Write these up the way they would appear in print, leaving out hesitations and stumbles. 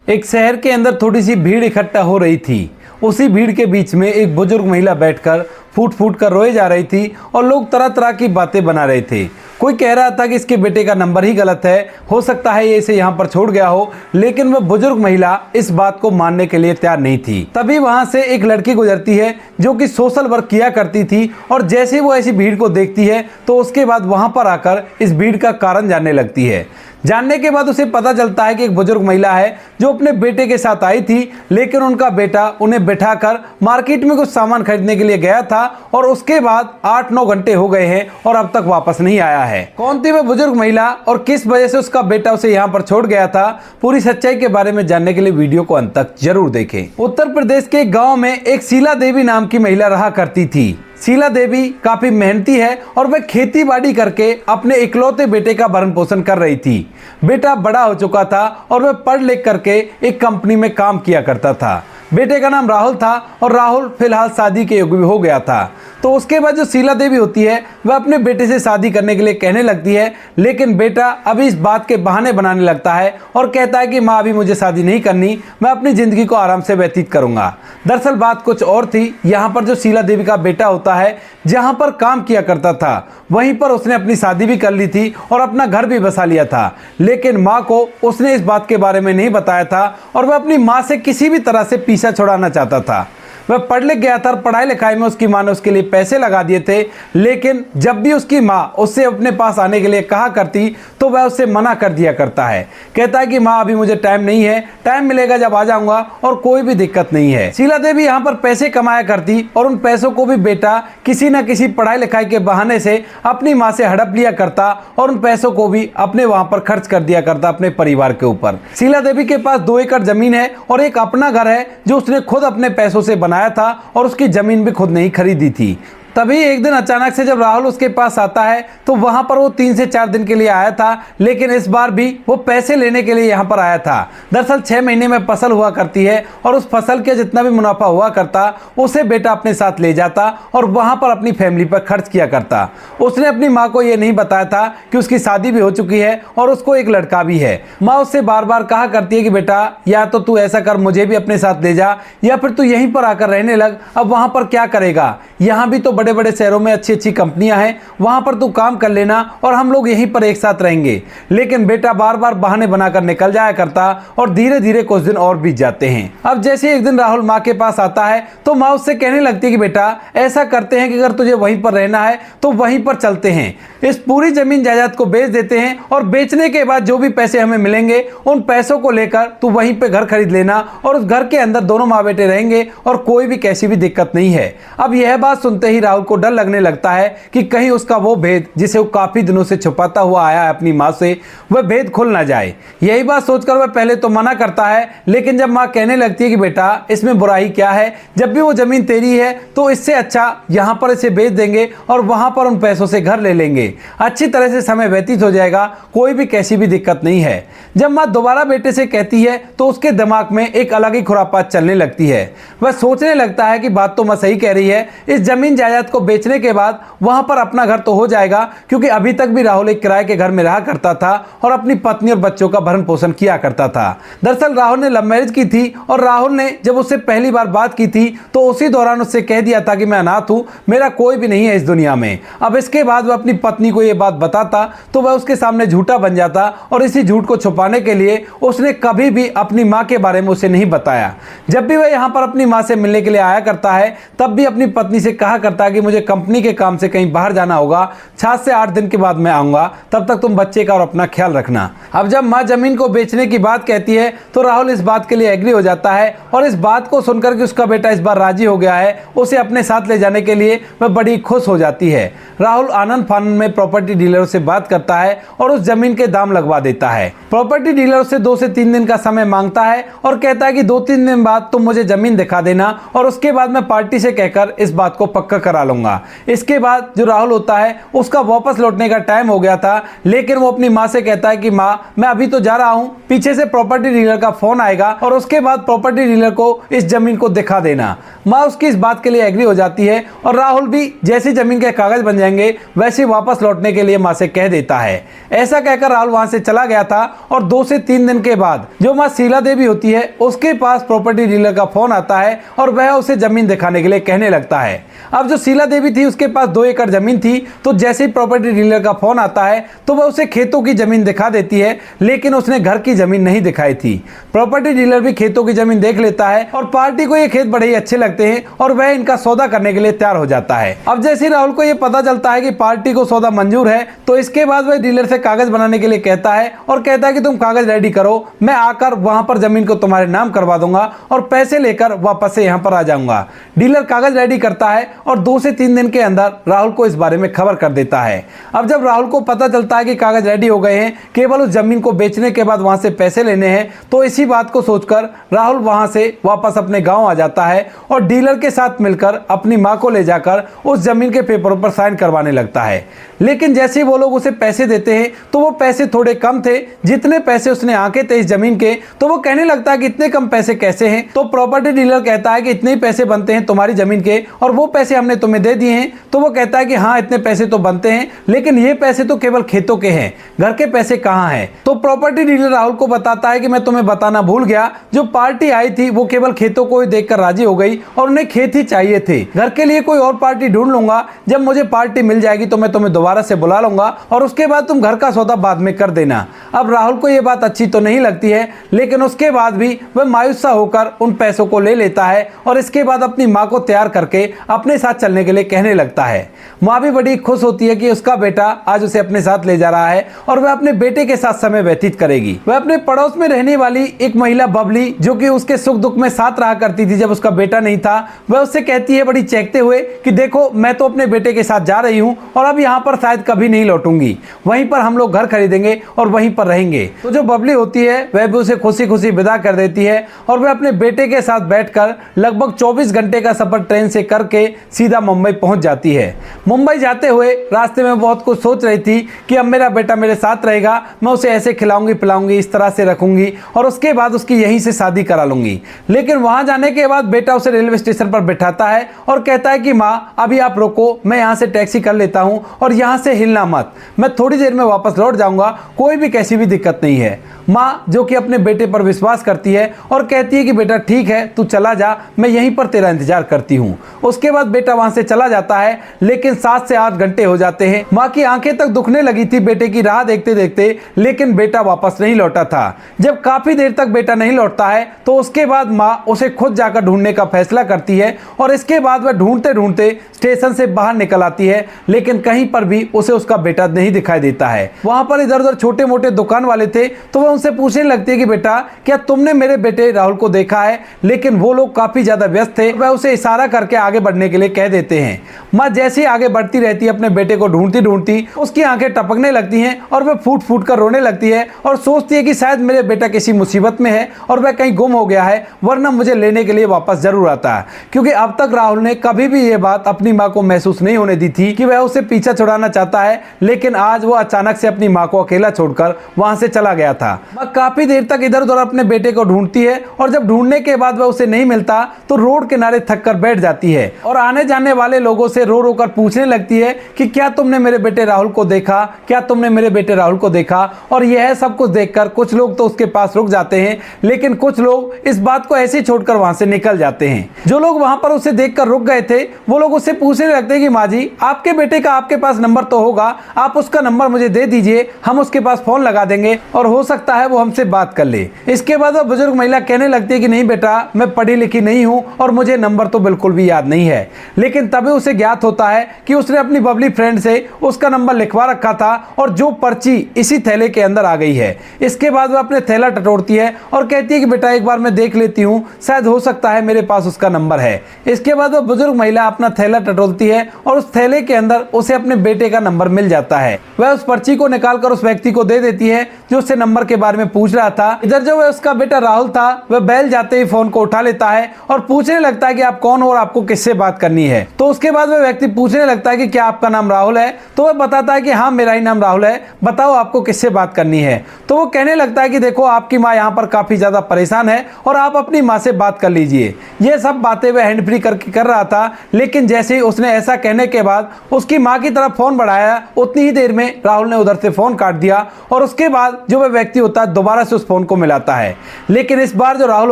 एक शहर के अंदर थोड़ी सी भीड़ इकट्ठा हो रही थी। उसी भीड़ के बीच में एक बुजुर्ग महिला बैठकर फूट फूट कर रोए जा रही थी और लोग तरह तरह की बातें बना रहे थे। कोई कह रहा था कि इसके बेटे का नंबर ही गलत है, हो सकता है ये इसे यहाँ पर छोड़ गया हो, लेकिन वह बुजुर्ग महिला इस बात को मानने के लिए तैयार नहीं थी। तभी वहां से एक लड़की गुजरती है जो कि सोशल वर्क किया करती थी और जैसे ही वो ऐसी भीड़ को देखती है तो उसके बाद वहां पर आकर इस भीड़ का कारण जानने लगती है। जानने के बाद उसे पता चलता है कि एक बुजुर्ग महिला है जो अपने बेटे के साथ आई थी, लेकिन उनका बेटा उन्हें बिठाकर मार्केट में कुछ सामान खरीदने के लिए गया था और उसके बाद 8-9 घंटे हो गए हैं और अब तक वापस नहीं आया है। कौन थी वह बुजुर्ग महिला और किस वजह से उसका बेटा उसे यहाँ पर छोड़ गया था, पूरी सच्चाई के बारे में जानने के लिए वीडियो को अंत तक जरूर देखें। उत्तर प्रदेश के एक गाँव में एक शीला देवी नाम की महिला रहा करती थी। शीला देवी काफी मेहनती है और वह खेती बाड़ी करके अपने इकलौते बेटे का भरण पोषण कर रही थी। बेटा बड़ा हो चुका था और वह पढ़ लिख करके एक कंपनी में काम किया करता था। बेटे का नाम राहुल था और राहुल फिलहाल शादी के योग्य हो गया था। तो उसके बाद जो शीला देवी होती है वह अपने बेटे से शादी करने के लिए कहने लगती है, लेकिन बेटा अभी इस बात के बहाने बनाने लगता है और कहता है कि माँ अभी मुझे शादी नहीं करनी, मैं अपनी जिंदगी को आराम से व्यतीत करूंगा। दरअसल बात कुछ और थी। यहाँ पर जो शीला देवी का बेटा होता है जहाँ पर काम किया करता था वहीं पर उसने अपनी शादी भी कर ली थी और अपना घर भी बसा लिया था, लेकिन माँ को उसने इस बात के बारे में नहीं बताया था और वह अपनी माँ से किसी भी तरह से पीछा छुड़ाना चाहता था। वह पढ़ लिख गया था और पढ़ाई लिखाई में उसकी माँ ने उसके लिए पैसे लगा दिए थे, लेकिन जब भी उसकी माँ उससे अपने पास आने के लिए कहा करती तो वह उससे मना कर दिया करता है। कहता है कि माँ अभी मुझे टाइम नहीं है, टाइम मिलेगा जब आ जाऊंगा और कोई भी दिक्कत नहीं है। शीला देवी यहाँ पर पैसे कमाया करती और उन पैसों को भी बेटा किसी न किसी पढ़ाई लिखाई के बहाने से अपनी माँ से हड़प लिया करता और उन पैसों को भी अपने वहां पर खर्च कर दिया करता अपने परिवार के ऊपर। शीला देवी के पास 2 एकड़ जमीन है और एक अपना घर है जो उसने खुद अपने पैसों से बनाया था और उसकी जमीन भी खुद नहीं खरीदी थी। तभी एक दिन अचानक से जब राहुल उसके पास आता है तो वहां पर वो 3 से 4 दिन के लिए आया था, लेकिन इस बार भी वो पैसे लेने के लिए यहाँ पर आया था। दरअसल 6 महीने में फसल हुआ करती है और उस फसल के जितना भी मुनाफा हुआ करता उसे बेटा अपने साथ ले जाता और वहां पर अपनी फैमिली पर खर्च किया करता। उसने अपनी माँ को ये नहीं बताया था कि उसकी शादी भी हो चुकी है और उसको एक लड़का भी है। माँ उससे बार बार कहा करती है कि बेटा या तो तू ऐसा कर, मुझे भी अपने साथ ले जा, या फिर तू यहीं पर आकर रहने लग। अब वहां पर क्या करेगा, यहाँ भी तो बड़े बड़े शहरों में अच्छी अच्छी कंपनियां हैं, वहां पर तू काम कर लेना और हम लोग यहीं पर एक साथ रहेंगे। लेकिन बेटा बार बार बहाने बनाकर निकल जाया करता और धीरे धीरे कुछ दिन और बीत जाते हैं। अब जैसे एक दिन राहुल माँ के पास आता है तो माँ उससे कहने लगती है कि बेटा ऐसा करते हैं कि अगर तुझे वहीं पर रहना है तो वहीं पर चलते हैं, इस पूरी जमीन जायदाद को बेच देते हैं और बेचने के बाद जो भी पैसे हमें मिलेंगे उन पैसों को लेकर तू वहीं पे घर खरीद लेना और उस घर के अंदर दोनों माँ बेटे रहेंगे और कोई भी कैसी भी दिक्कत नहीं है। अब यह बात सुनते ही राहुल को डर लगने लगता है कि कहीं उसका वो भेद जिसे वो काफी दिनों से छुपाता हुआ आया है अपनी माँ से, वह भेद खुल ना जाए। यही बात सोचकर वह पहले तो मना करता है, लेकिन जब माँ कहने लगती है कि बेटा इसमें बुराई क्या है, जब भी वो जमीन तेरी है तो इससे अच्छा यहाँ पर इसे बेच देंगे और वहां पर उन पैसों से घर ले लेंगे, अच्छी तरह से समय व्यतीत हो जाएगा, कोई भी कैसी भी दिक्कत नहीं है। जब माँ दोबारा बेटे से कहती है तो उसके दिमाग में एक अलग ही खुरापात चलने लगती है। वह सोचने लगता है कि बात तो माँ सही कह रही है, इस जमीन जायदाद को बेचने के बाद वहां पर अपना घर तो हो जाएगा, क्योंकि अभी तक भी राहुल एक किराए के घर में रहा करता था और अपनी पत्नी और बच्चों का भरण पोषण किया करता था। दरअसल राहुल ने लव मैरिज की थी और राहुल ने जब उससे पहली बार बात की थी तो उसी दौरान उससे कह दिया था कि मैं अनाथ हूं, मेरा कोई भी नहीं है इस दुनिया में। अब इसके बाद वह अपनी पत्नी को यह बात बताता तो वह उसके सामने झूठा बन जाता और इसी झूठ को छुपाने के लिए उसने कभी भी अपनी माँ के बारे में उसे नहीं बताया। जब भी वह यहाँ पर अपनी माँ से मिलने के लिए आया करता है तब भी अपनी पत्नी से कहा करता है कि मुझे कंपनी के काम से कहीं बाहर जाना होगा, 7 से 8 दिन के बाद मैं आऊंगा, तब तक तुम बच्चे का और अपना ख्याल रखना। अब जब माँ जमीन को बेचने की बात कहती है तो राहुल इस बात के लिए एग्री हो जाता है और इस बात को सुनकर कि उसका बेटा इस बार राजी हो गया है उसे अपने साथ ले जाने के लिए वह बड़ी खुश हो जाती है। राहुल आनंद फानंद में प्रॉपर्टी डीलर से बात करता है और उस जमीन के दाम लगवा देता है। प्रॉपर्टी डीलर से 2 से 3 दिन का समय मांगता है और कहता है कि 2-3 दिन बाद तुम मुझे जमीन दिखा देना और उसके बाद मैं पार्टी से कहकर इस बात को पक्का करा करा लूंगा। इसके बाद जो राहुल होता है उसका वापस लौटने का टाइम हो गया था, लेकिन वो अपनी माँ से कहता है कि माँ मैं अभी तो जा रहा हूँ, पीछे से प्रॉपर्टी डीलर का फोन आएगा और उसके बाद प्रॉपर्टी डीलर को इस जमीन को दिखा देना। माँ उसकी इस बात के लिए एग्री हो जाती है और राहुल भी जैसे जमीन के कागज बन जाएंगे वैसे वापस लौटने के लिए माँ से कह देता है। ऐसा कहकर राहुल वहां से चला गया था और 2 से 3 दिन के बाद जो माँ शीला देवी होती है उसके पास प्रॉपर्टी डीलर का फोन आता है और वह उसे जमीन दिखाने के लिए कहने लगता है। अब जो शीला देवी थी उसके पास 2 एकड़ जमीन थी, तो जैसे ही प्रॉपर्टी डीलर का फोन आता है तो वह उसे खेतों की जमीन दिखा देती है, लेकिन उसने घर की जमीन नहीं दिखाई थी। प्रॉपर्टी डीलर भी खेतों की जमीन देख लेता है और पार्टी को ये खेत बड़े ही अच्छे लगते हैं और वह इनका सौदा करने के लिए तैयार हो जाता है। अब जैसे ही राहुल को ये पता चलता है कि पार्टी को सौदा मंजूर है, तो इसके बाद वह डीलर से कागज बनाने के लिए कहता है और कहता है कि तुम कागज रेडी करो, मैं आकर वहां पर जमीन को तुम्हारे नाम करवा दूंगा और पैसे लेकर वापस से यहाँ पर आ जाऊंगा। डीलर कागज रेडी करता है और 2 से 3 दिन के अंदर राहुल को इस बारे में खबर कर देता है। अब जब राहुल को पता चलता है कि कागज रेडी हो गए हैं, केवल उस जमीन को बेचने के बाद वहां से पैसे लेने हैं, तो इसी बात को सोचकर राहुल वहां से वापस अपने गांव आ जाता है और डीलर के साथ मिलकर अपनी मां को ले जाकर उस जमीन के पेपरों पर साइन करवाने लगता है। लेकिन जैसे वो लोग उसे पैसे देते हैं तो वो पैसे थोड़े कम थे, जितने पैसे उसने आंके थे इस जमीन के, तो वो कहने लगता है कि इतने कम पैसे कैसे हैं। तो प्रॉपर्टी डीलर कहता है कि इतने ही पैसे बनते हैं तुम्हारी जमीन के और वो पैसे हमने तुम्हें दे दिए हैं। तो वो कहता है कि हाँ इतने पैसे तो बनते हैं, लेकिन ये पैसे तो केवल खेतों के हैं, घर के पैसे कहाँ हैं। तो प्रॉपर्टी डीलर राहुल को बताता है कि मैं तुम्हें बताना भूल गया, जो पार्टी आई थी वो केवल खेतों को ही देखकर राजी हो गई और उन्हें खेत ही चाहिए थे। घर के लिए कोई और पार्टी ढूंढ लूंगा, जब मुझे पार्टी मिल जाएगी तो मैं तुम्हें दोबारा से बुला लूंगा और उसके बाद तुम घर का सौदा बाद में कर देना। अब राहुल को यह बात अच्छी तो नहीं लगती है, लेकिन उसके बाद भी वह मायूस सा होकर उन पैसों को ले लेता है और इसके बाद अपनी माँ को तैयार करके अपने साथ चलने के लिए कहने लगता है। माँ भी बड़ी खुश होती है कि उसका बेटा आज उसे अपने साथ ले जा रहा है और वह अपने बेटे के साथ समय व्यतीत करेगी। वह अपने पड़ोस में रहने वाली एक महिला बबली, जो कि उसके सुख दुख में साथ रहा करती थी जब उसका बेटा नहीं था, वह उससे कहती है बड़ी चहकते हुए कि देखो मैं तो अपने बेटे के साथ जा रही हूँ और अब यहाँ पर शायद कभी नहीं लौटूंगी, वहीं पर हम लोग घर खरीदेंगे और वहीं पर रहेंगे। तो जो बबली होती है वह भी उसे खुशी खुशी विदा कर देती है और वह अपने बेटे के साथ बैठकर लगभग 24 घंटे का सफर ट्रेन से करके सीधा मुंबई पहुंच जाती है। मुंबई जाते हुए रास्ते में बहुत कुछ सोच रही थी कि अब मेरा बेटा मेरे साथ रहेगा, मैं उसे ऐसे खिलाऊंगी पिलाऊंगी, इस तरह से रखूंगी और उसके बाद उसकी यहीं से शादी करा लूंगी। लेकिन वहां जाने के बाद बेटा उसे रेलवे स्टेशन पर बैठाता है और कहता है कि माँ अभी आप रुको, मैं यहाँ से टैक्सी कर लेता हूँ और यहाँ से हिलना मत, मैं थोड़ी देर में वापस लौट जाऊंगा, कोई भी कैसी भी दिक्कत नहीं है। माँ जो कि अपने बेटे पर विश्वास करती है और कहती है कि बेटा ठीक है तू चला जा, मैं यहीं पर तेरा इंतजार करती हूँ। उसके बाद बेटा वहां से चला जाता है, लेकिन 7 से 8 घंटे हो जाते हैं। माँ की आंखें तक दुखने लगी थी बेटे की राह देखते देखते, लेकिन बेटा वापस नहीं लौटा था। जब काफी देर तक बेटा नहीं लौटता है तो उसके बाद माँ उसे खुद जाकर ढूंढने का फैसला करती है और इसके बाद वह ढूंढते ढूंढते स्टेशन से बाहर निकल आती है, लेकिन कहीं पर भी उसे उसका बेटा नहीं दिखाई देता है। वहां पर इधर उधर छोटे मोटे दुकान वाले थे, तो वह उनसे पूछने लगती है कि बेटा क्या तुमने मेरे बेटे राहुल को देखा है, लेकिन वो लोग काफी ज्यादा व्यस्त थे। वह उसे इशारा करके आगे बढ़ने के लिए कह देते हैं। माँ जैसे ही आगे बढ़ती रहती है अपने बेटे को ढूंढती ढूंढती, उसकी आंखें टपकने लगती हैं और वह फूट फूट कर रोने लगती है और सोचती है कि शायद मेरे बेटा किसी मुसीबत में है और वह कहीं गुम हो गया है, वरना मुझे लेने के लिए वापस जरूर आता है। क्योंकि अब तक राहुल ने कभी भी ये बात अपनी माँ को महसूस नहीं होने दी थी कि वह उसे पीछा छुड़ाना चाहता है, लेकिन आज वो अचानक से अपनी माँ को अकेला छोड़कर वहां से चला गया था। माँ काफी देर तक इधर उधर अपने बेटे को ढूंढती है और जब ढूंढने के बाद वह उसे नहीं मिलता तो रोड किनारे थक कर बैठ जाती है और आने जाने वाले लोगों से रो रो कर पूछने लगती है कि क्या तुमने मेरे बेटे राहुल को देखा, क्या तुमने मेरे बेटे राहुल को देखा। और यह सब कुछ देखकर कुछ लोग तो उसके पास रुक जाते हैं, लेकिन कुछ लोग इस बात को ऐसे छोड़कर वहां से निकल जाते हैं। जो लोग वहां पर उसे देखकर रुक गए थे वो लोग उससे पूछने लगते हैं कि माँ जी आपके बेटे का आपके पास नंबर तो होगा, आप उसका नंबर मुझे दे दीजिए, हम उसके पास फोन लगा देंगे और हो सकता है वो हमसे बात कर ले। इसके बाद वह बुजुर्ग महिला कहने लगती है कि नहीं बेटा मैं पढ़ी लिखी नहीं हूं और मुझे नंबर तो बिल्कुल भी याद नहीं है। लेकिन तभी उसे ज्ञात होता है कि उसने अपनी बबली फ्रेंड से उसका नंबर लिखवा रखा था और जो पर्ची इसी थैले के अंदर आ गई है। इसके बाद वह अपने थैला टटोलती है और कहती है कि बेटा एक बार मैं देख लेती हूँ, शायद हो सकता है मेरे पास उसका नंबर है। इसके बाद वह बुजुर्ग महिला अपना थैला टटोलती है और उस थैले के अंदर उसे अपने बेटे का नंबर मिल जाता है। वह उस पर्ची को निकालकर उस व्यक्ति को दे देती है जो उससे नंबर के बारे में पूछ रहा था। इधर जो वह उसका बेटा राहुल था वह बैल जाते ही फोन को उठा लेता है और पूछने लगता है कि आप कौन हो और आपको किससे बात करनी है। तो उसके बाद वह व्यक्ति पूछने लगता है कि क्या आपका नाम राहुल है? तो वह बताता है कि हाँ, मेरा ही नाम राहुल है, बताओ आपको किससे बात करनी है? तो वो कहने लगता है कि देखो, आपकी माँ यहाँ पर काफ़ी ज़्यादा परेशान है और आप अपनी माँ से बात कर लीजिए। ये सब बातें वह हैंड फ्री करके कर रहा था, लेकिन जैसे ही उसने ऐसा कहने के बाद उसकी माँ की तरफ फ़ोन बढ़ाया, उतनी ही देर में राहुल ने उधर से फ़ोन काट दिया और उसके बाद जो वह व्यक्ति होता है दोबारा से उस फ़ोन को मिलाता है। लेकिन इस बार जो राहुल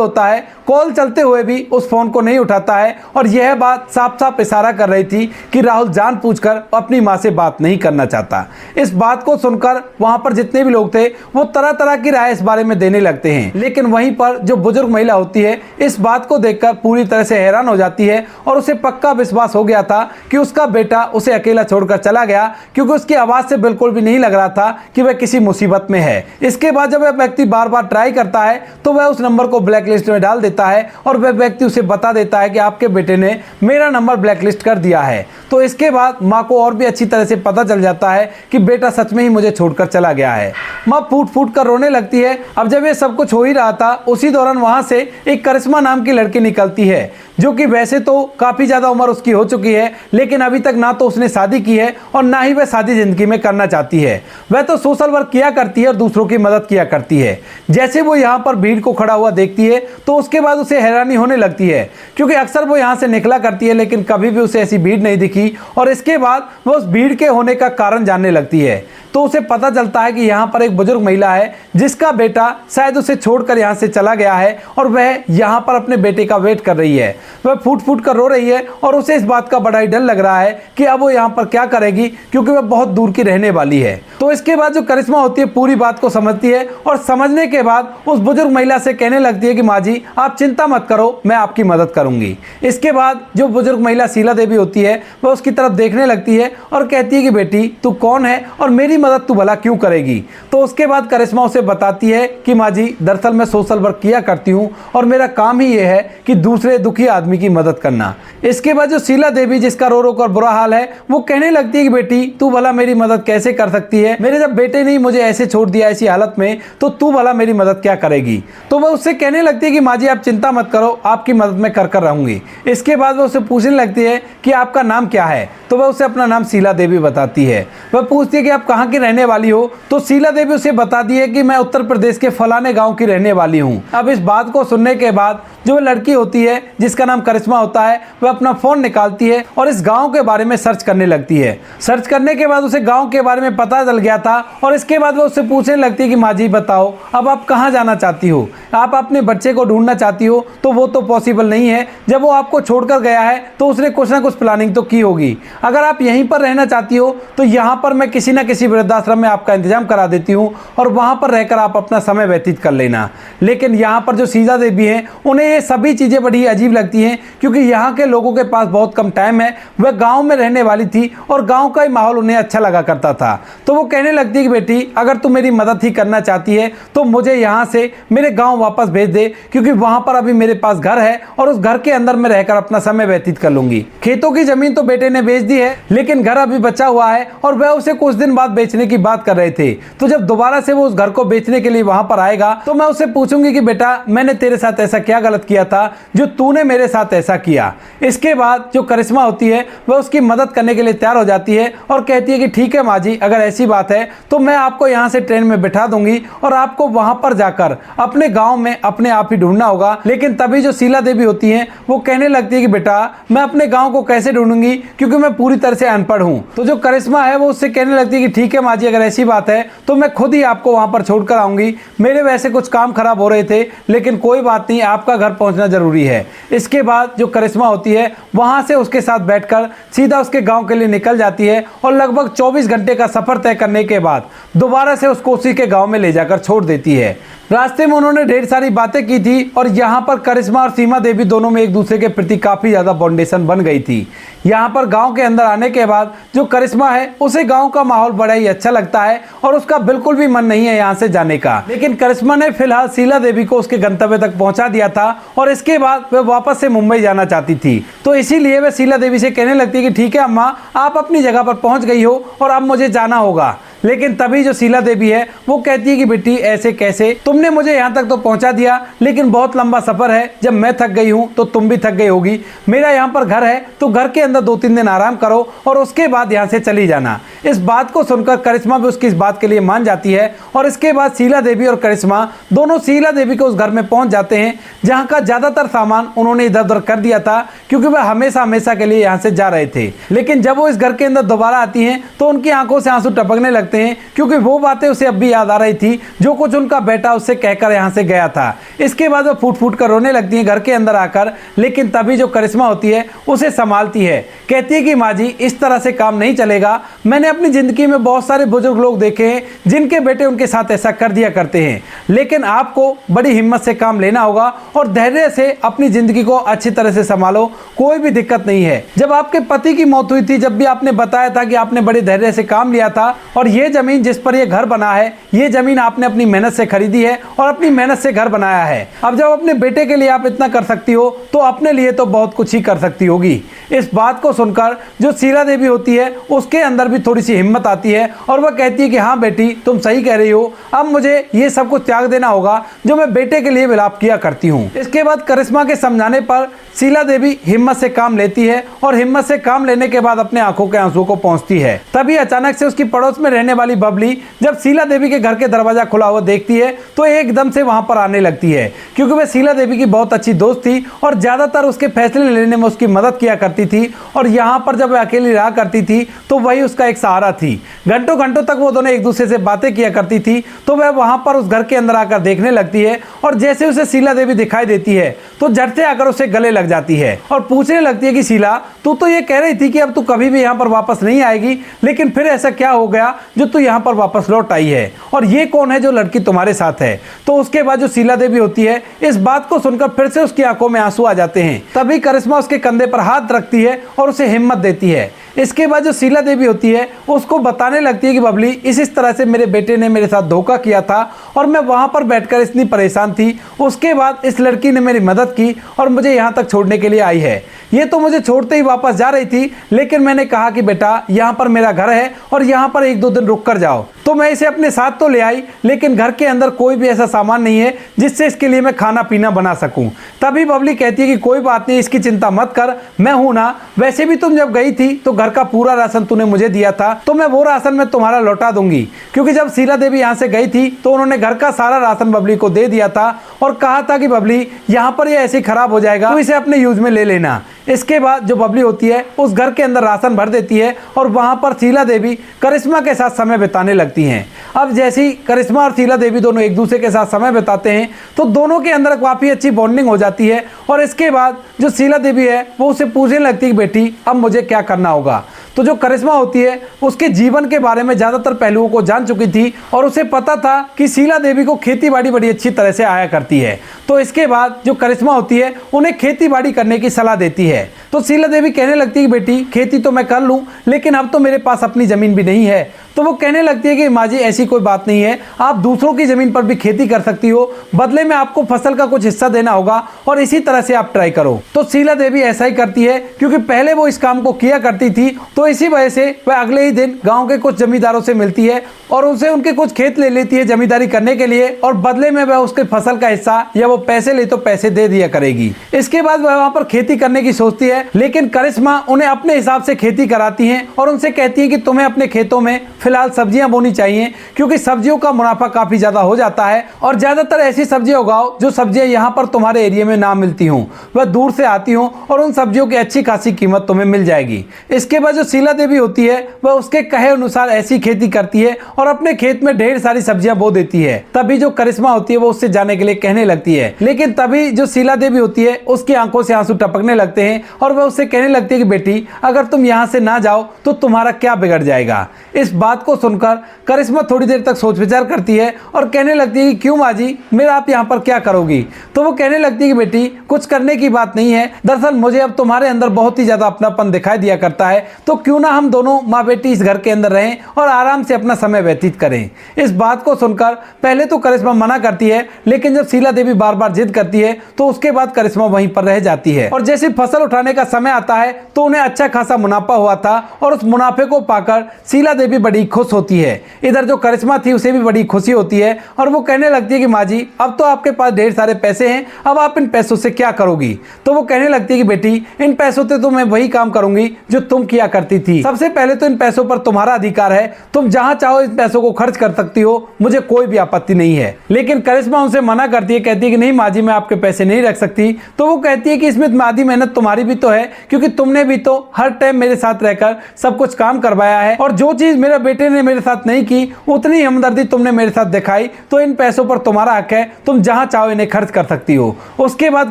होता है कॉल चलते हुए भी उस फ़ोन को नहीं उठाता है और यह बात साफ साफ इशारा कर रही थी कि राहुल जानबूझकर अपनी माँ से बात नहीं करना चाहता। इस बात को सुनकर वहाँ पर जितने भी लोग थे वो तरह तरह की राय इस बारे में देने लगते हैं, लेकिन वहीं पर जो बुजुर्ग महिला होती है इस बात को देखकर पूरी तरह से हैरान हो जाती है और उसे पक्का विश्वास हो गया था कि उसका बेटा उसे अकेला छोड़कर चला गया, क्योंकि उसकी आवाज़ से बिल्कुल भी नहीं लग रहा था कि वह किसी मुसीबत में है। इसके बाद जब वह व्यक्ति बार बार ट्राई करता है तो वह उस नंबर को ब्लैक लिस्ट में डाल देता है और वह व्यक्ति उसे बता देता है कि आपके बेटे ने मेरा नंबर ब्लैक लिस्ट कर दिया है। तो इसके बाद माँ को और भी अच्छी तरह से पता चल जाता है कि बेटा सच में ही मुझे छोड़कर चला गया है। माँ फूट फूट कर रोने लगती है। अब जब ये सब कुछ हो ही रहा था उसी दौरान वहाँ से एक करिश्मा नाम की लड़की निकलती है, जो कि वैसे तो काफ़ी ज़्यादा उम्र उसकी हो चुकी है, लेकिन अभी तक ना तो उसने शादी की है और ना ही वह शादी ज़िंदगी में करना चाहती है। वह तो सोशल वर्क किया करती है और दूसरों की मदद किया करती है। जैसे वो यहाँ पर भीड़ को खड़ा हुआ देखती है तो उसके बाद उसे हैरानी होने लगती है, क्योंकि अक्सर वो यहाँ से निकला करती है लेकिन कभी भी उसे ऐसी भीड़ नहीं दिखी। और इसके बाद वो उस भीड़ के होने का कारण जानने लगती है तो उसे पता चलता है कि यहाँ पर एक बुजुर्ग महिला है जिसका बेटा शायद उसे छोड़कर यहाँ से चला गया है और वह यहाँ पर अपने बेटे का वेट कर रही है। वह फूट फूट कर रो रही है और उसे इस बात का बड़ा ही डर लग रहा है कि अब वो यहाँ पर क्या करेगी, क्योंकि वह बहुत दूर की रहने वाली है। तो इसके बाद जो करिश्मा होती है पूरी बात को समझती है और समझने के बाद उस बुजुर्ग महिला से कहने लगती है कि माँ जी, आप चिंता मत करो, मैं आपकी मदद करूंगी। इसके बाद जो बुजुर्ग महिला शीला देवी होती है वह उसकी तरफ देखने लगती है और कहती है कि बेटी, तू कौन है और मेरी मदद तू भला क्यों करेगी? तो उसके बाद करिश्मा उसे बताती है कि माँ जी, दरअसल मैं सोशल वर्क किया करती हूँ और मेरा काम ही ये है कि दूसरे दुखी आदमी की मदद करना। इसके बाद जो शीला देवी, जिसका रो रो कर बुरा हाल है, वो कहने लगती है कि बेटी, तू भला मेरी मदद कैसे कर सकती है? मेरे जब बेटे ने मुझे ऐसे छोड़ दिया ऐसी हालत में, तो तू भला मेरी मदद क्या करेगी? तो वह उससे कहने लगती है कि माँ जी, आप चिंता मत करो, आपकी मदद मैं कर रहूंगी। इसके बाद वह उसे पूछने लगती है कि आपका नाम क्या है? तो वह उसे अपना नाम शीला देवी बताती है। वह पूछती है कि आप कहाँ की रहने वाली हो? तो शीला देवी उसे बताती है कि मैं उत्तर प्रदेश के फलाने गांव की रहने वाली हूँ। अब इस बात को सुनने के बाद जो लड़की होती है जिसका नाम करिश्मा होता है वह अपना फ़ोन निकालती है और इस गांव के बारे में सर्च करने लगती है। सर्च करने के बाद उसे गांव के बारे में पता चल गया था और इसके बाद वो उससे पूछने लगती है कि माँ जी बताओ, अब आप कहाँ जाना चाहती हो? आप अपने बच्चे को ढूंढना चाहती हो तो वो तो पॉसिबल नहीं है। जब वो आपको छोड़कर गया है तो उसने कुछ ना कुछ प्लानिंग तो की होगी। अगर आप यहीं पर रहना चाहती हो तो यहाँ पर मैं किसी न किसी वृद्धाश्रम में आपका इंतजाम करा देती हूँ और वहाँ पर रहकर आप अपना समय व्यतीत कर लेना। लेकिन यहाँ पर जो शीला देवी हैं उन्हें ये सभी चीज़ें बड़ी अजीब लगती हैं, क्योंकि यहाँ के लोगों के पास बहुत कम टाइम है। वह गाँव में रहने वाली थी और गाँव का ही माहौल उन्हें अच्छा लगा करता था। तो वो कहने लगती है कि बेटी, अगर तू मेरी मदद ही करना चाहती है तो मुझे यहाँ से मेरे गाँव वापस भेज दे, क्योंकि वहाँ पर अभी मेरे पास घर है और उस घर के अंदर मैं रहकर अपना समय व्यतीत कर लूंगी। खेतों की जमीन तो बेटे ने बेच दी है लेकिन घर अभी बचा हुआ है और वह उसे कुछ दिन बाद बेचने की बात कर रहे थे। तो जब दोबारा से वो उस घर को बेचने के लिए वहां पर आएगा तो मैं उससे पूछूंगी कि बेटा, मैंने तेरे साथ ऐसा क्या गलत किया था जो तूने मेरे साथ ऐसा किया। इसके बाद जो करिश्मा होती है वह उसकी मदद करने के लिए तैयार हो जाती है और कहती है कि ठीक है माँ जी, अगर ऐसी बात है तो मैं आपको यहाँ से ट्रेन में बिठा दूंगी और आपको वहां पर जाकर अपने गाँव में अपने आप ही ढूंढना होगा। लेकिन तभी जो शीला देवी होती है वो कहने लगती है कि बेटा, मैं अपने गाँव को कैसे ढूंढूंगी, क्योंकि मैं पूरी तरह से अनपढ़ हूँ। तो जो करिश्मा है वो उससे कहने लगती है कि ठीक है माँ जी, अगर ऐसी बात है तो मैं खुद ही आपको वहां पर छोड़कर आऊंगी। मेरे वैसे कुछ काम खराब हो रहे थे लेकिन कोई बात नहीं, आपका घर पहुंचना जरूरी है। इसके बाद जो करिश्मा होती है वहां से उसके साथ बैठकर सीधा उसके गांव के लिए निकल जाती है और लगभग 24 घंटे का सफर तय करने के बाद दोबारा से उसको उसी के गांव में ले जाकर छोड़ देती है। रास्ते में उन्होंने ढेर सारी बातें की थी और यहाँ पर करिश्मा और सीमा देवी दोनों में एक दूसरे के प्रति काफ़ी ज़्यादा बॉन्डेशन बन गई थी। यहाँ पर गांव के अंदर आने के बाद जो करिश्मा है उसे गांव का माहौल बड़ा ही अच्छा लगता है और उसका बिल्कुल भी मन नहीं है यहाँ से जाने का। लेकिन करिश्मा ने फिलहाल शीला देवी को उसके गंतव्य तक पहुँचा दिया था और इसके बाद वह वापस से मुंबई जाना चाहती थी। तो इसीलिए वह शीला देवी से कहने लगती है कि ठीक है अम्मा, आप अपनी जगह पर पहुँच गई हो और अब मुझे जाना होगा। लेकिन तभी जो शीला देवी है वो कहती है कि बेटी ऐसे कैसे, तुमने मुझे यहाँ तक तो पहुँचा दिया, लेकिन बहुत लंबा सफर है, जब मैं थक गई हूँ तो तुम भी थक गई होगी। मेरा यहाँ पर घर है, तो घर के अंदर 2-3 दिन आराम करो और उसके बाद यहाँ से चली जाना। इस बात को सुनकर करिश्मा भी उसकी इस बात के लिए मान जाती है और इसके बाद शीला देवी और करिश्मा दोनों शीला देवी के उस घर में पहुंच जाते हैं जहां का ज्यादातर सामान उन्होंने इधर उधर कर दिया था, क्योंकि वह हमेशा हमेशा के लिए यहां से जा रहे थे। लेकिन जब वो इस घर के अंदर दोबारा आती हैं तो उनकी आंखों से आंसू टपकने लगते हैं, क्योंकि वो बातें उसे अब भी याद आ रही थी जो कुछ उनका बेटा उससे कहकर यहाँ से गया था। इसके बाद वो फूट फूट कर रोने लगती है घर के अंदर आकर, लेकिन तभी जो करिश्मा होती है उसे संभालती है। कहती है कि माँ जी, इस तरह से काम नहीं चलेगा। मैंने अपनी जिंदगी में बहुत सारे बुजुर्ग लोग देखे हैं जिनके बेटे उनके साथ ऐसा कर दिया करते हैं, लेकिन आपको बड़ी हिम्मत से काम लेना होगा और धैर्य से अपनी जिंदगी को अच्छी तरह से संभालो, कोई भी दिक्कत नहीं है। जब आपके पति की मौत हुई थी, जब भी आपने बताया था कि आपने बड़े धैर्य से काम लिया था और ये जमीन जिस पर ये घर बना है, ये जमीन आपने अपनी मेहनत से खरीदी है और अपनी मेहनत से घर बनाया है। अब जब अपने बेटे के लिए आप इतना कर सकती हो तो अपने लिए तो बहुत कुछ ही कर सकती होगी। इस बात को सुनकर जो शीला देवी होती है उसके अंदर भी थोड़ी सी हिम्मत आती है और वह कहती है कि हाँ बेटी, तुम सही कह रही हो, अब मुझे ये सब कुछ त्याग देना होगा जो मैं बेटे के लिए विलाप किया करती हूँ। इसके बाद करिश्मा के समझाने पर शीला देवी हिम्मत से काम लेती है और हिम्मत से काम लेने के बाद अपने आंखों के आंसू को पहुंचती है। तभी अचानक से उसकी पड़ोस में रहने वाली बबली जब शीला देवी के घर के दरवाजा खुला हुआ देखती है तो एकदम से वहां पर आने लगती है, क्योंकि वह शीला देवी की बहुत अच्छी दोस्त थी और ज्यादातर उसके फैसले लेने में उसकी मदद किया करती थी। और यहाँ पर जब वह अकेली रहा करती थी तो वही उसका एक सहारा थी। घंटों घंटों तक वो दोनों एक दूसरे से बातें किया करती थी। तो वह वहां पर उस घर के अंदर आकर देखने लगती है और जैसे उसे शीला देवी दिखाई देती है तो झट से आकर उसे गले लग जाती है और पूछने लगती है कि शीला, तू तो ये कह रही थी कि अब तू कभी भी यहाँ पर वापस नहीं आएगी, लेकिन फिर ऐसा क्या हो गया जो तू यहाँ पर वापस लौट आई है, और ये कौन है जो लड़की तुम्हारे साथ है। तो उसके बाद जो शीला देवी होती है इस बात को सुनकर फिर से उसकी आंखों में आंसू आ जाते हैं। तभी करिश्मा उसके कंधे पर हाथ रखती है और उसे हिम्मत देती है। इसके बाद जो शीला देवी होती है उसको बताने लगती है कि बबली, इस तरह से मेरे बेटे ने मेरे साथ धोखा किया था और मैं वहां पर बैठकर इतनी परेशान थी। उसके बाद इस लड़की ने मेरी मदद की और मुझे यहाँ तक छोड़ने के लिए आई है। ये तो मुझे छोड़ते ही वापस जा रही थी, लेकिन मैंने कहा कि बेटा, यहाँ पर मेरा घर है और यहाँ पर 1-2 दिन रुक कर जाओ। तो मैं इसे अपने साथ तो ले आई, लेकिन घर के अंदर कोई भी ऐसा सामान नहीं है जिससे इसके लिए मैं खाना पीना बना सकूं। तभी बबली कहती है कि कोई बात नहीं, इसकी चिंता मत कर, मैं हूं ना। वैसे भी तुम जब गई थी तो घर का पूरा राशन तूने मुझे दिया था, तो मैं वो राशन में तुम्हारा लौटा दूंगी। क्योंकि जब शीला देवी यहाँ से गई थी तो उन्होंने घर का सारा राशन बबली को दे दिया था और कहा था कि बबली, यहाँ पर ये ऐसे खराब हो जाएगा, तो इसे अपने यूज में ले लेना। इसके बाद जो बबली होती है उस घर के अंदर राशन भर देती है और वहां पर शीला देवी करिश्मा के साथ समय बिताने लगती हैं। अब जैसी करिश्मा और शीला देवी दोनों एक दूसरे के साथ समय बिताते हैं तो दोनों के अंदर काफ़ी अच्छी बॉन्डिंग हो जाती है। और इसके बाद जो शीला देवी है वो उसे पूछने लगती है कि बेटी, अब मुझे क्या करना होगा। तो जो करिश्मा होती है उसके जीवन के बारे में ज़्यादातर पहलुओं को जान चुकी थी और उसे पता था कि शीला देवी को खेती बाड़ी बड़ी अच्छी तरह से आया करती है। तो इसके बाद जो करिश्मा होती है उन्हें खेती बाड़ी करने की सलाह देती है। तो शीला देवी कहने लगती है कि बेटी, खेती तो मैं कर लूँ, लेकिन अब तो मेरे पास अपनी ज़मीन भी नहीं है। तो वो कहने लगती है कि माँ जी, ऐसी कोई बात नहीं है, आप दूसरों की ज़मीन पर भी खेती कर सकती हो, बदले में आपको फसल का कुछ हिस्सा देना होगा और इसी तरह से आप ट्राई करो। तो शीला देवी ऐसा ही करती है, क्योंकि पहले वो इस काम को किया करती थी। तो इसी वजह से वह अगले ही दिन गाँव के कुछ जमींदारों से मिलती है और उनसे उनके कुछ खेत ले लेती है जमींदारी करने के लिए, और बदले में वह उसके फसल का हिस्सा या वो पैसे ले तो पैसे दे दिया करेगी। इसके बाद वह वहाँ पर खेती करने की सोचती है, लेकिन करिश्मा उन्हें अपने हिसाब से खेती कराती है और उनसे कहती है कि तुम्हें अपने खेतों में फिलहाल सब्जियां बोनी चाहिए, क्योंकि सब्जियों का मुनाफा काफी ज्यादा हो जाता है और ज्यादातर ऐसी सब्जियां उगाओ जो सब्जियां यहाँ पर तुम्हारे एरिया में ना मिलती हूँ, वह दूर से आती हूँ और उन सब्जियों की अच्छी खासी कीमत तुम्हें मिल जाएगी। इसके बाद जो शीला देवी होती है वह उसके कहे अनुसार ऐसी खेती करती है और अपने खेत में ढेर सारी सब्जियां बो देती है। तभी जो करिश्मा होती है वो उससे जाने के लिए कहने लगती है, लेकिन तभी जो शीला देवी होती है उसकी आंखों से आंसू टपकने लगते हैं और वह उससे कहने लगती है कि बेटी, अगर तुम यहाँ से ना जाओ तो तुम्हारा क्या बिगड़ जाएगा। इस बात को सुनकर करिश्मा थोड़ी देर तक सोच विचार करती है और कहने लगती है कि क्यों माँ जी, मेरा आप यहाँ पर क्या करोगी। तो वो कहने लगती है कि बेटी, कुछ करने की बात नहीं है, दरअसल मुझे अब तुम्हारे अंदर बहुत ही ज्यादा अपनापन दिखाई दिया करता है, तो क्यों ना हम दोनों माँ बेटी इस घर के अंदर रहें और आराम से अपना समय व्यतीत करें। इस बात को सुनकर पहले तो करिश्मा मना करती है, लेकिन जब शीला देवी बार बार जिद करती है तो उसके बाद करिश्मा वहीं पर रह जाती है। और जैसे फसल उठाने का समय आता है तो उन्हें अच्छा खासा मुनाफा हुआ था और उस मुनाफे को पाकर शीला देवी बड़ी खुश होती है। इधर जो करिश्मा थी उसे भी बड़ी खुशी होती है और वो कहने लगती है कि माँ जी, अब तो आपके पास ढेर सारे पैसे हैं, अब आप इन पैसों से क्या करोगी। तो वो कहने लगती है कि बेटी, इन पैसों से तो मैं वही काम करूंगी जो तुम किया करती थी। सबसे पहले तो इन पैसों पर तुम्हारा अधिकार है, तुम जहां चाहो इन पैसों को खर्च कर सकती हो, मुझे कोई भी आपत्ति नहीं है। लेकिन करिश्मा उनसे मना करती है, कहती है कि नहीं माँ जी, मैं आपके पैसे नहीं रख सकती। तो वो कहती है कि इसमें आधी मेहनत तुम्हारी भी तो है, क्योंकि तुमने भी तो हर टाइम मेरे साथ रहकर सब कुछ काम करवाया है, और जो चीज मेरे बेटे ने मेरे साथ नहीं की उतनी हमदर्दी तुमने मेरे साथ दिखाई, तो इन पैसों पर तुम्हारा हक है, तुम जहां चाहो इन्हें खर्च कर सकती हो। उसके बाद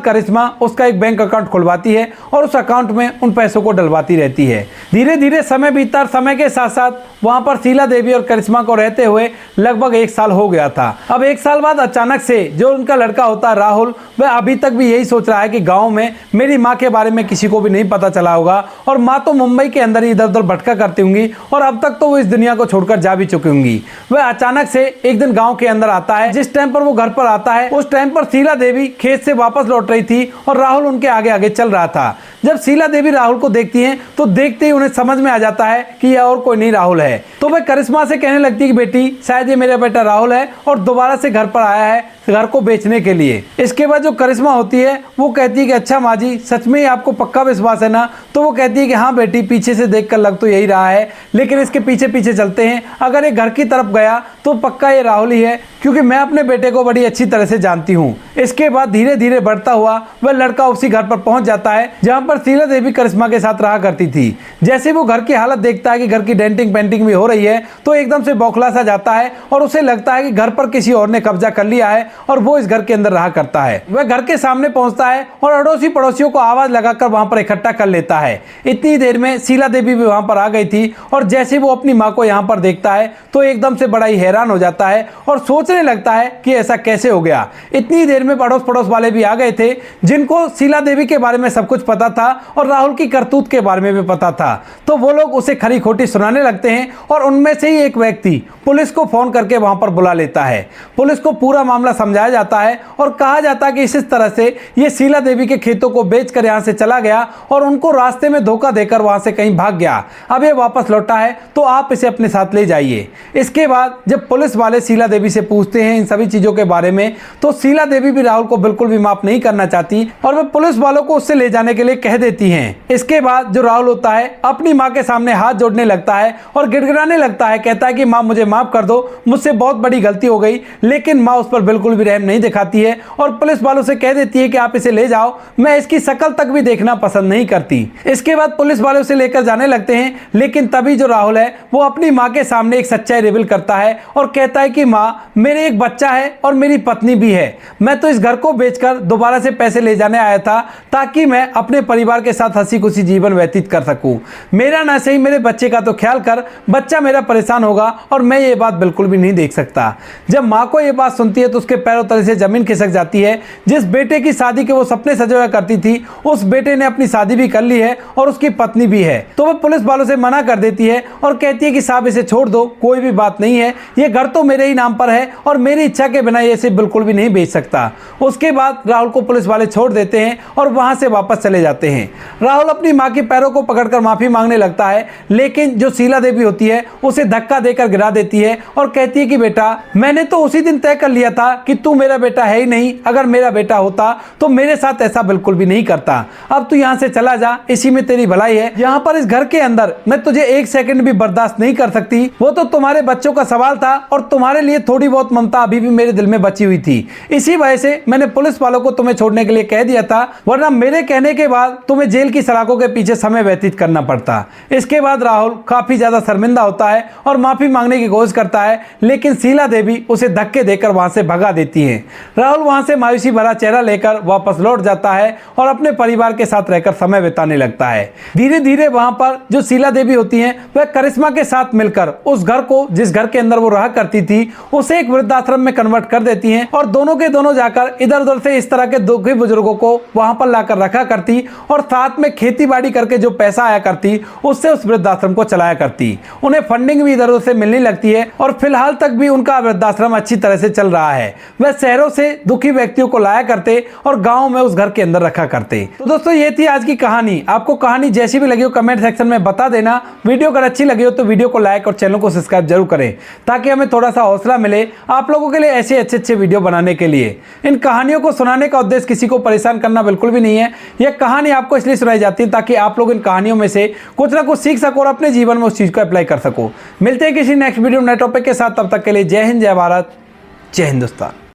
करिश्मा उसका एक बैंक अकाउंट खुलवाती है और उस अकाउंट में उन पैसों को डलवाती रहती है। धीरे धीरे समय बीता, समय के साथ साथ वहां पर शीला देवी और करिश्मा को रहते हुए लगभग 1 साल हो गया था। अब 1 साल बाद अचानक से जो उनका लड़का होता है राहुल, वह अभी तक भी यही सोच रहा है कि गांव में मेरी माँ के बारे में किसी को भी नहीं पता चला होगा, और माँ तो मुंबई के अंदर ही इधर उधर भटका करती होंगी, और अब तक तो वो इस दुनिया को छोड़कर जा भी चुकी होंगी। वह अचानक से एक दिन गांव के अंदर आता है। जिस टाइम पर वो घर पर आता है उस टाइम पर शीला देवी खेत से वापस लौट रही थी और राहुल उनके आगे आगे चल रहा था। जब शीला देवी राहुल को देखती हैं तो देखते ही उन्हें समझ में आ जाता है कि यह और कोई नहीं राहुल है। तो वह करिश्मा से कहने लगती है कि बेटी, शायद ये मेरा बेटा राहुल है और दोबारा से घर पर आया है घर को बेचने के लिए। इसके बाद जो करिश्मा होती है वो कहती है कि अच्छा माँ जी, सच में ही आपको पक्का विश्वास है ना। तो वो कहती है कि हाँ बेटी, पीछे से देखकर लग तो यही रहा है, लेकिन इसके पीछे पीछे चलते हैं, अगर ये घर की तरफ गया तो पक्का ये राहुल ही है, क्योंकि मैं अपने बेटे को बड़ी अच्छी तरह से जानती हूँ। इसके बाद धीरे धीरे बढ़ता हुआ वह लड़का उसी घर पर पहुंच जाता है जहां पर शीला देवी करिश्मा के साथ रहा करती थी। जैसे वो घर की हालत देखता है कि घर की डेंटिंग पेंटिंग भी हो रही है, तो एकदम से बौखला सा जाता है और उसे लगता है कि घर पर किसी और ने कब्जा कर लिया है और वो इस घर के अंदर रहा करता है। वह घर के सामने पहुंचता है और अड़ोसी पड़ोसियों को आवाज लगाकर वहां पर इकट्ठा कर लेता है। इतनी देर में शीला देवी भी वहां पर आ गई थी, और जैसे वो अपनी माँ को यहाँ पर देखता है तो एकदम से बड़ा ही हैरान हो जाता है और सोचने लगता है कि ऐसा कैसे हो गया। इतनी देर में अड़ोस पड़ोस वाले भी आ गए थे, जिनको शीला देवी के बारे में सब कुछ पता था और राहुल की करतूत के बारे में भी पता था। तो वो लोग उसे खरी खोटी सुनाने लगते हैं, और उनमें से ही एक व्यक्ति पुलिस को फोन करके वहां पर बुला लेता है। पुलिस को पूरा मामला समझाया जाता है और कहा जाता है कि इस तरह से ये शीला देवी के खेतों को बेचकर यहां से चला गया और उनको रास्ते में धोखा देकर वहां से कहीं भाग गया। अब ये वापस लौटा है तो आप इसे अपने साथ ले जाइए। इसके बाद जब पुलिस वाले शीला देवी से पूछते हैं इन सभी चीजों के बारे में, तो शीला देवी भी राहुल को बिल्कुल भी माफ नहीं करना चाहती और वह पुलिस वालों को उससे ले जाने के लिए कह देती हैं। इसके बाद जो राहुल होता है अपनी माँ के सामने हाथ जोड़ने लगता है और गिड़गिड़ाने लगता है, कहता है कि माँ मुझे माफ कर दो, मुझसे बहुत बड़ी गलती हो गई। लेकिन माँ उस पर बिल्कुल भी रहम नहीं दिखाती है और पुलिस वालों से कह देती है कि आप इसे ले जाओ, मैं इसकी शक्ल तक भी देखना पसंद नहीं करती। इसके बाद पुलिस वाले उसे लेकर जाने लगते हैं, लेकिन तभी जो राहुल है वो अपनी माँ के सामने एक सच्चाई रिवील करता है और कहता है कि माँ, मेरे एक बच्चा है और मेरी पत्नी भी है। मैं तो इस घर को बेचकर दोबारा से पैसे ले जाने आया था ताकि मैं अपने परिवार के साथ हंसी खुशी जीवन व्यतीत कर सकूं। मेरा ना सही मेरे बच्चे का तो ख्याल कर, बच्चा मेरा परेशान होगा और मैं ये बात बिल्कुल भी नहीं देख सकता। जब माँ को ये बात सुनती है तो उसके पैरों तले से जमीन खिसक जाती है। जिस बेटे की शादी के वो सपने सजाया करती थी उस बेटे ने अपनी शादी भी कर ली है और उसकी पत्नी भी है। तो वह पुलिस वालों से मना कर देती है और कहती है कि साहब इसे छोड़ दो, कोई भी बात नहीं है, ये घर तो मेरे ही नाम पर है और मेरी इच्छा के बिना इसे बिल्कुल भी नहीं बेच सकता। उसके बाद राहुल को पुलिस वाले छोड़ देते हैं और वहां से वापस चले जाते हैं। राहुल अपनी माँ के पैरों को पकड़कर माफी मांगने लगता है, लेकिन जो शीला देवी होती है उसे धक्का देकर गिरा देती है और कहती है कि बेटा, मैंने तो उसी दिन तय कर लिया था कि तू मेरा बेटा है ही नहीं, अगर मेरा बेटा होता तो मेरे साथ ऐसा बिल्कुल भी नहीं करता। अब तू यहाँ से चला जा, इसी में तेरी भलाई है। यहाँ पर इस घर के अंदर मैं तुझे 1 सेकंड भी बर्दाश्त नहीं कर सकती। वो तो तुम्हारे बच्चों का सवाल था और तुम्हारे लिए थोड़ी बहुत ममता अभी भी मेरे दिल में बची हुई थी। इसी वजह से मैंने पुलिस वालों को तुम्हें छोड़ने के लिए कह दिया था, वरना मेरे कहने के बाद तुम्हें जेल की सलाखों के पीछे समय व्यतीत करना पड़ता। इसके बाद राहुल काफी ज्यादा शर्मिंदा होता है और माफी मांगने की कोशिश खोज करता है, लेकिन शीला देवी उसे धक्के देकर वहां से भगा देती है। राहुल वहां से मायूसी भरा चेहरा लेकर वापस लौट जाता है और अपने परिवार के साथ रहकर समय बिताने लगता है। धीरे धीरे वहां पर जो शीला देवी होती हैं वह करिश्मा के साथ मिलकर उस घर को, जिस घर के अंदर वो रहा करती थी, उसे एक वृद्धाश्रम में कन्वर्ट कर देती हैं और दोनों के दोनों जाकर इधर उधर से इस तरह के दुखी बुजुर्गों को वहां पर लाकर रखा करती और साथ में खेती बाड़ी करके जो पैसा आया करती उससे उस वृद्धाश्रम को चलाया करती। उन्हें फंडिंग भी इधर उधर से मिलने लगती है और फिलहाल तक भी उनका वृद्धाश्रम अच्छी तरह से चल रहा है। वह शहरों से दुखी व्यक्तियों को लाया करते और गाँव में उस घर के अंदर रखा करते। तो दोस्तों ये थी आज की कहानी। आपको कहानी जैसी भी लगी हो कमेंट सेक्शन में बता देना। वीडियो अगर अच्छी लगी हो तो वीडियो को लाइक और चैनल को सब्सक्राइब जरूर करें ताकि हमें थोड़ा सा हौसला मिले आप लोगों के लिए ऐसे अच्छे वीडियो बनाने के लिए। इन कहानियों को सुनाने का उद्देश्य किसी को परेशान करना बिल्कुल भी नहीं है। यह कहानी आपको इसलिए सुनाई जाती है ताकि आप लोग इन कहानियों में से कुछ ना कुछ सीख सको और अपने जीवन में उस चीज को अप्लाई कर सको। मिलते हैं किसी नेक्स्ट वीडियो नए टॉपिक के साथ, तब तक के लिए जय हिंद, जय भारत, जय हिंदुस्तान।